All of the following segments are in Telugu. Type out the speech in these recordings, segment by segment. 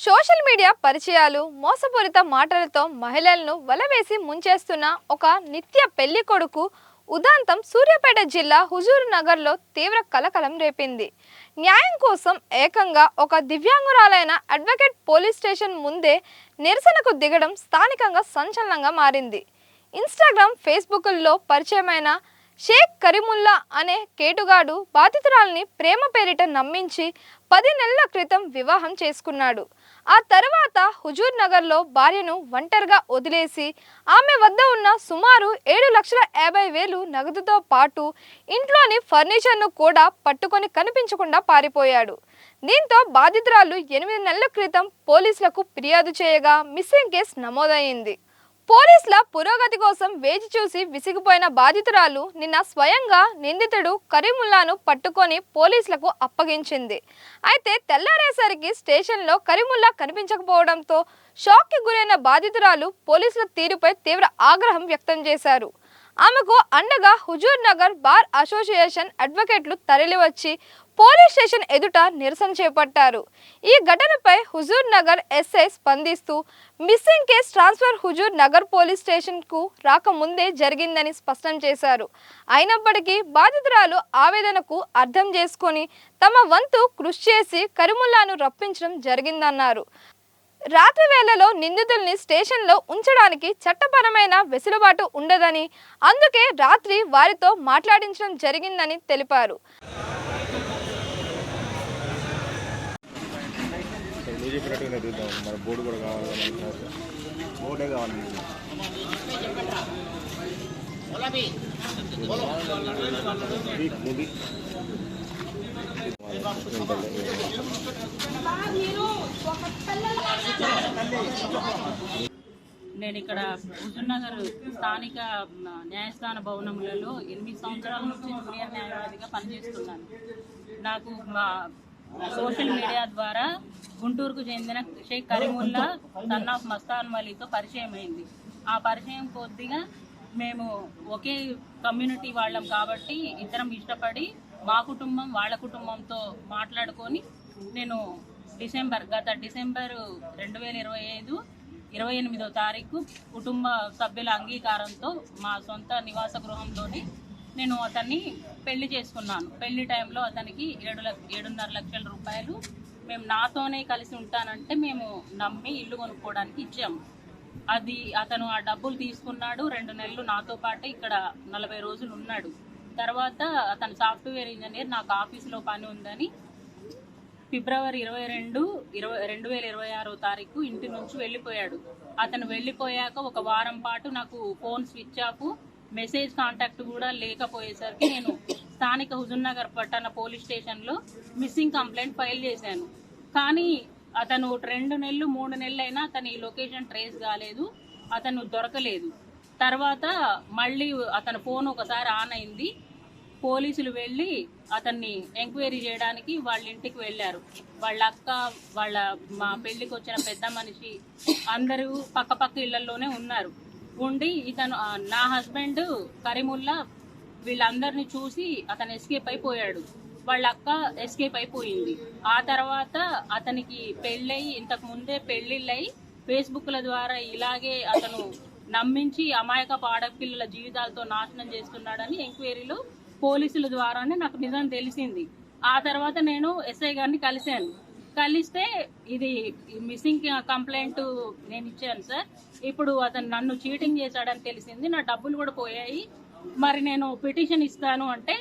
సోషల్ మీడియా పరిచయాలు మోసపూరిత మాటలతో మహిళలను వలవేసి ముంచేస్తున్న ఒక నిత్య పెళ్లి కొడుకు ఉదాంతం సూర్యాపేట జిల్లా హుజూర్ నగర్లో తీవ్ర కలకలం రేపింది. న్యాయం కోసం ఏకంగా ఒక దివ్యాంగురాలైన అడ్వకేట్ పోలీస్ స్టేషన్ ముందే నిరసనకు దిగడం స్థానికంగా సంచలనంగా మారింది. ఇన్స్టాగ్రామ్, ఫేస్బుక్ల్లో పరిచయమైన షేక్ కరీముల్లా అనే కేటుగాడు బాధితురాల్ని ప్రేమ పేరిట నమ్మించి 10 నెలల క్రితం వివాహం చేసుకున్నాడు. ఆ తర్వాత హుజూర్ నగర్లో భార్యను ఒంటరిగా వదిలేసి ఆమె వద్ద ఉన్న సుమారు 7,50,000 నగదుతో పాటు ఇంట్లోని ఫర్నిచర్ను కూడా పట్టుకొని కనిపించకుండా పారిపోయాడు. దీంతో బాధితురాలు 8 నెలల క్రితం పోలీసులకు ఫిర్యాదు చేయగా మిస్సింగ్ కేసు నమోదైంది. పోలీసుల పురోగతి కోసం వేచి చూసి విసిగిపోయిన బాధితురాలు నిన్న స్వయంగా నిందితుడు కరీముల్లాను పట్టుకొని పోలీసులకు అప్పగించింది. అయితే తెల్లారేసరికి స్టేషన్లో కరీముల్లా కనిపించకపోవడంతో షాక్కి గురైన బాధితురాలు పోలీసుల తీరుపై తీవ్ర ఆగ్రహం వ్యక్తం చేశారు. ఆమెకు అండగా హుజూర్ నగర్ బార్ అసోసియేషన్ అడ్వకేట్లు తరలివచ్చి పోలీస్ స్టేషన్ ఎదుట నిరసన చేపట్టారు. ఈ ఘటనపై హుజూర్ నగర్ ఎస్ఐ స్పందిస్తూ missing case transfer Huzur Nagar police స్టేషన్కు రాకముందే జరిగిందని స్పష్టం చేశారు. అయినప్పటికీ బాధితురాలు ఆవేదనకు అర్థం చేసుకొని తమ వంతు కృషి చేసి కరీముల్లాను రప్పించడం జరిగిందన్నారు. రాత్రి వేళలో నిందితుల్ని స్టేషన్లో ఉంచడానికి చట్టపరమైన వెసులుబాటు ఉండదని, అందుకే రాత్రి వారితో మాట్లాడించడం జరిగిందని తెలిపారు. నేను ఇక్కడ హుజూర్నగర్ స్థానిక న్యాయస్థాన భవనములలో 8 సంవత్సరాల నుంచి జూనియర్ న్యాయవాదిగా పనిచేస్తున్నాను. నాకు మా సోషల్ మీడియా ద్వారా గుంటూరుకు చెందిన షేక్ కరీముల్లా సన్ ఆఫ్ మస్తాన్ వలీతో పరిచయం అయింది. ఆ పరిచయం కొద్దిగా మేము ఒకే కమ్యూనిటీ వాళ్ళం కాబట్టి ఇద్దరం ఇష్టపడి మా కుటుంబం వాళ్ళ కుటుంబంతో మాట్లాడుకొని నేను గత డిసెంబర్ 2025 28వ తారీఖు కుటుంబ సభ్యుల అంగీకారంతో మా సొంత నివాస గృహంలో నేను అతన్ని పెళ్లి చేసుకున్నాను. పెళ్లి టైంలో అతనికి 7.5 లక్షల రూపాయలు మేము నాతోనే కలిసి ఉంటానంటే మేము నమ్మి ఇల్లు కొనుక్కోవడానికి ఇచ్చాము. అతను ఆ డబ్బులు తీసుకున్నాడు. 2 నెలలు నాతో పాటు ఇక్కడ 40 రోజులు ఉన్నాడు. తర్వాత అతను సాఫ్ట్వేర్ ఇంజనీర్. నాకు ఆఫీసులో పని ఉందని ఫిబ్రవరి 22, 2026వ తారీఖు ఇంటి నుంచి వెళ్ళిపోయాడు. అతను వెళ్ళిపోయాక ఒక వారం పాటు నాకు phone switch off, message contact కూడా లేకపోయేసరికి నేను స్థానిక హుజూర్నగర్ పట్టణ పోలీస్ స్టేషన్లో మిస్సింగ్ కంప్లైంట్ ఫైల్ చేశాను. కానీ అతను 2 నెలలు 3 నెలలు అయినా అతని లొకేషన్ ట్రేస్ కాలేదు, అతను దొరకలేదు. తర్వాత మళ్ళీ అతని ఫోన్ ఒకసారి ఆన్ అయింది. పోలీసులు వెళ్ళి అతన్ని ఎంక్వైరీ చేయడానికి వాళ్ళ ఇంటికి వెళ్ళారు. వాళ్ళ అక్క, మా పెళ్లికి వచ్చిన పెద్ద మనిషి అందరూ పక్క ఇళ్లలోనే ఉన్నారు. ఉండి నా హస్బెండ్ కరీముల్లా వీళ్ళందరినీ చూసి అతను ఎస్కేప్ అయిపోయాడు. వాళ్ళ అక్క ఎస్కేప్ అయిపోయింది. ఆ తర్వాత అతనికి పెళ్ళయి ఇంతకు ముందే పెళ్లిళ్ళయి ఫేస్బుక్ల ద్వారా ఇలాగే అతను నమ్మించి అమాయక ఆడపిల్లల జీవితాలతో నాశనం చేస్తున్నాడని ఎంక్వైరీలో పోలీసుల ద్వారానే నాకు నిజం తెలిసింది. ఆ తర్వాత నేను ఎస్ఐ గారిని కలిస్తే ఇది మిస్సింగ్ కంప్లైంట్ నేను ఇచ్చాను సార్, ఇప్పుడు అతను నన్ను చీటింగ్ చేశాడని తెలిసింది, నా డబ్బులు కూడా పోయాయి, మరి నేను పిటిషన్ ఇస్తాను అంటే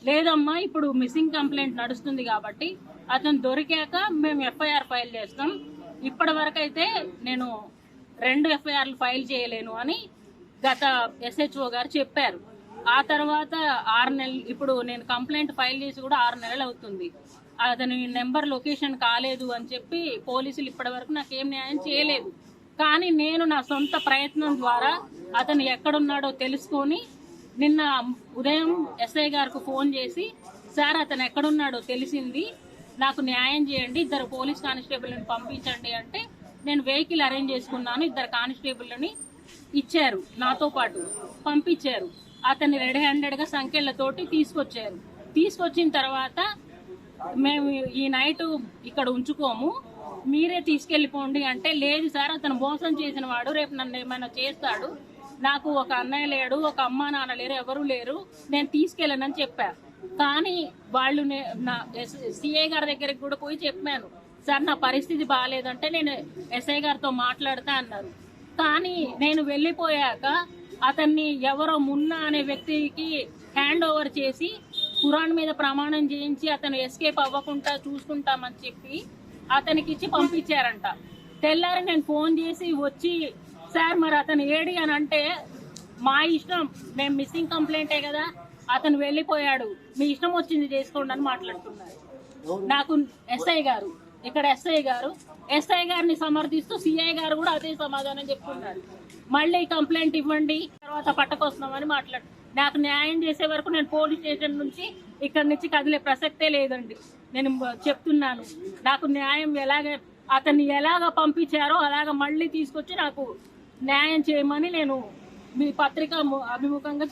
లేదమ్మా ఇప్పుడు మిస్సింగ్ కంప్లైంట్ నడుస్తుంది కాబట్టి అతను దొరికాక మేము ఎఫ్ఐఆర్ ఫైల్ చేస్తాం, ఇప్పటి వరకు అయితే నేను 2 ఎఫ్ఐఆర్లు ఫైల్ చేయలేను అని గత SHO గారు చెప్పారు. ఆ తర్వాత 6 నెలలు, ఇప్పుడు నేను కంప్లైంట్ ఫైల్ చేసి కూడా 6 నెలలు అవుతుంది. అతని నెంబర్ లొకేషన్ కాలేదు అని చెప్పి పోలీసులు ఇప్పటి వరకు నాకేం న్యాయం చేయలేదు. కానీ నేను నా సొంత ప్రయత్నం ద్వారా అతను ఎక్కడున్నాడో తెలుసుకొని నిన్న ఉదయం ఎస్ఐ గారికి ఫోన్ చేసి, సార్ అతను ఎక్కడున్నాడో తెలిసింది, నాకు న్యాయం చేయండి, 2 పోలీస్ కానిస్టేబుల్ని పంపించండి అంటే నేను వెహికల్ అరేంజ్ చేసుకున్నాను. 2 కానిస్టేబుల్ని ఇచ్చారు, నాతో పాటు పంపించారు. అతన్ని రెడీ హ్యాండెడ్గా సంఖ్యలతోటి తీసుకొచ్చిన తర్వాత మేము ఈ నైట్ ఇక్కడ ఉంచుకోము, మీరే తీసుకెళ్ళిపోండి అంటే, లేదు సార్ అతను మోసం చేసిన వాడు, రేపు నన్ను ఏమైనా చేస్తాడు, నాకు ఒక అన్నయ్య లేడు, ఒక అమ్మ నాన్న లేరు, ఎవరు లేరు, నేను తీసుకెళ్ళనని చెప్పా. కానీ వాళ్ళు నా సిఐ గారి దగ్గరికి కూడా పోయి చెప్పాను, సార్ నా పరిస్థితి బాగాలేదంటే నేను ఎస్ఐ గారితో మాట్లాడతా అన్నారు. కానీ నేను వెళ్ళిపోయాక అతన్ని ఎవరో మున్నా అనే వ్యక్తికి హ్యాండ్ ఓవర్ చేసి ఖురాన్ మీద ప్రమాణం చేయించి అతను ఎస్కేప్ అవ్వకుండా చూసుకుంటామని చెప్పి అతనికి ఇచ్చి పంపించారంట. తెల్లారి నేను ఫోన్ చేసి వచ్చి, సార్ మరి అతను ఏడి అని అంటే, మా ఇష్టం, మేము మిస్సింగ్ కంప్లైంటే కదా, అతను వెళ్ళిపోయాడు, మీ ఇష్టం వచ్చింది చేసుకోండి అని మాట్లాడుతున్నారు. నాకు ఎస్ఐ గారిని సమర్థిస్తూ సిఐ గారు కూడా అదే సమాధానం చెప్తున్నారు. మళ్ళీ కంప్లైంట్ ఇవ్వండి, తర్వాత పట్టకొస్తున్నామని మాట్లాడు. నాకు న్యాయం చేసే వరకు నేను పోలీస్ స్టేషన్ నుంచి ఇక్కడి నుంచి కదిలే ప్రసక్తే లేదండి. నేను చెప్తున్నాను, నాకు న్యాయం అతన్ని ఎలాగ పంపించారో అలాగ మళ్ళీ తీసుకొచ్చి నాకు న్యాయం చేయమని నేను మీ పత్రిక అభిముఖంగా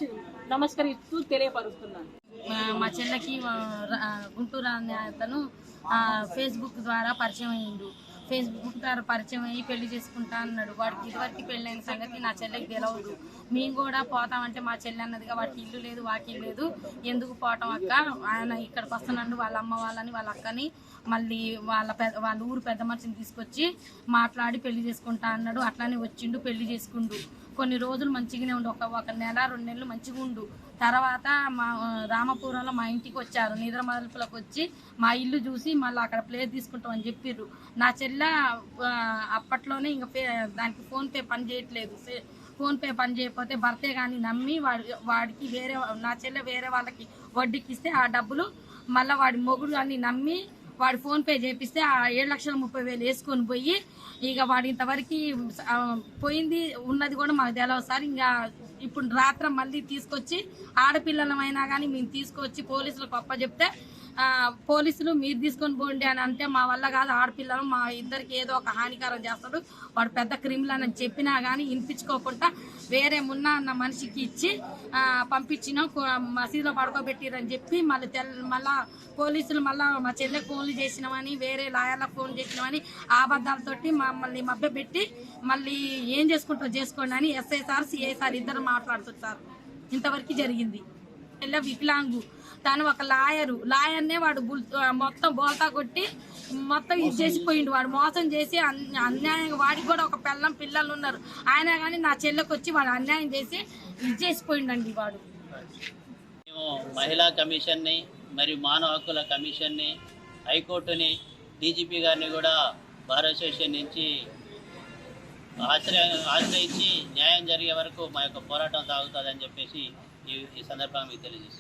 నమస్కరిస్తూ తెలియపరుస్తున్నాను. మా చెల్లెకి గుంటూరు అనే అతను ఫేస్బుక్ ద్వారా పరిచయం అయ్యిండు. ఫేస్బుక్ ద్వారా పరిచయం అయ్యి పెళ్లి చేసుకుంటా అన్నాడు. వాడికి ఇదివరకు పెళ్ళైన సంగతి నా చెల్లెకి తెలియదు. మేము కూడా పోతామంటే మా చెల్లి అన్నదిగా వాడికి ఇల్లు లేదు, వాకి లేదు, ఎందుకు పోవటం అక్క, ఆయన ఇక్కడికి వస్తున్నాడు, వాళ్ళ అమ్మ వాళ్ళని వాళ్ళ అక్కని మళ్ళీ వాళ్ళ ఊరు పెద్ద మనిషిని తీసుకొచ్చి మాట్లాడి పెళ్లి చేసుకుంటా అన్నాడు. అట్లానే వచ్చిండు, పెళ్లి చేసుకుండు. కొన్ని రోజులు మంచిగానే ఉండు, ఒక నెల 2 నెలలు మంచిగా ఉండు. తర్వాత మా రామపురంలో మా ఇంటికి వచ్చారు, నిద్ర మలుపులకు వచ్చి మా ఇల్లు చూసి మళ్ళీ అక్కడ ప్లేస్ తీసుకుంటామని చెప్పిర్రు. నా చెల్లె అప్పట్లోనే ఇంకా దానికి ఫోన్పే పని చేయట్లేదు. ఫోన్పే పని చేయకపోతే భర్తే కానీ నమ్మి వాడికి నా చెల్లె వేరే వాళ్ళకి వడ్డీకి ఇస్తే ఆ డబ్బులు మళ్ళీ వాడి మొగుడు అన్ని నమ్మి వాడు ఫోన్పే చేపిస్తే ఆ 7,30,000 వేసుకొని పోయి ఇక వాడి ఇంతవరకు పోయింది ఉన్నది కూడా మాకు తెలియదు సార్. ఇంకా ఇప్పుడు రాత్రి మళ్ళీ తీసుకొచ్చి ఆడపిల్లలమైనా కానీ మేము తీసుకొచ్చి పోలీసులకు అప్పచెప్తే పోలీసులు మీరు తీసుకొని పోండి అని అంటే మా వల్ల కాదు, ఆడపిల్లలు మా ఇద్దరికి ఏదో ఒక హానికరం చేస్తాడు, వాడు పెద్ద క్రిమినల్ అని చెప్పినా కానీ వినిపించుకోకుండా వేరే మున్నా అన్న మనిషికి ఇచ్చి పంపించినాం, మసీదులో పడుకోబెట్టిరని చెప్పి మళ్ళీ పోలీసులు మళ్ళీ మా చెల్లెకి ఫోన్లు చేసినామని వేరే లాయర్లకు ఫోన్ చేసినామని అబద్ధాలతోటి మమ్మల్ని మభ్యపెట్టి మళ్ళీ ఏం చేసుకుంటూ చేసుకోండి అని ఎస్ఐ సార్ సిఐ సార్ ఇద్దరు మాట్లాడుతుంటారు. ఇంతవరకు జరిగింది. చెల్లె వికలాంగు, తను ఒక లాయర్నే వాడు మొత్తం బోల్తా కొట్టి మొత్తం ఇది చేసిపోయిండు. వాడు మోసం చేసి అన్యాయంగా, వాడికి కూడా ఒక పిల్లలు ఉన్నారు, ఆయన కానీ నా చెల్లెకి వచ్చి వాడు అన్యాయం చేసి ఇది చేసిపోయిండండి. వాడు మేము మహిళా కమిషన్ని మరియు మానవ హక్కుల కమిషన్ని, హైకోర్టుని, డీజీపీ గారిని కూడా బార్ అసోసియేషన్ నుంచి ఆశ్రయించి న్యాయం జరిగే వరకు మా యొక్క పోరాటం సాగుతుందని చెప్పేసి ఈ సందర్భంగా మీకు తెలియజేస్తున్నాం.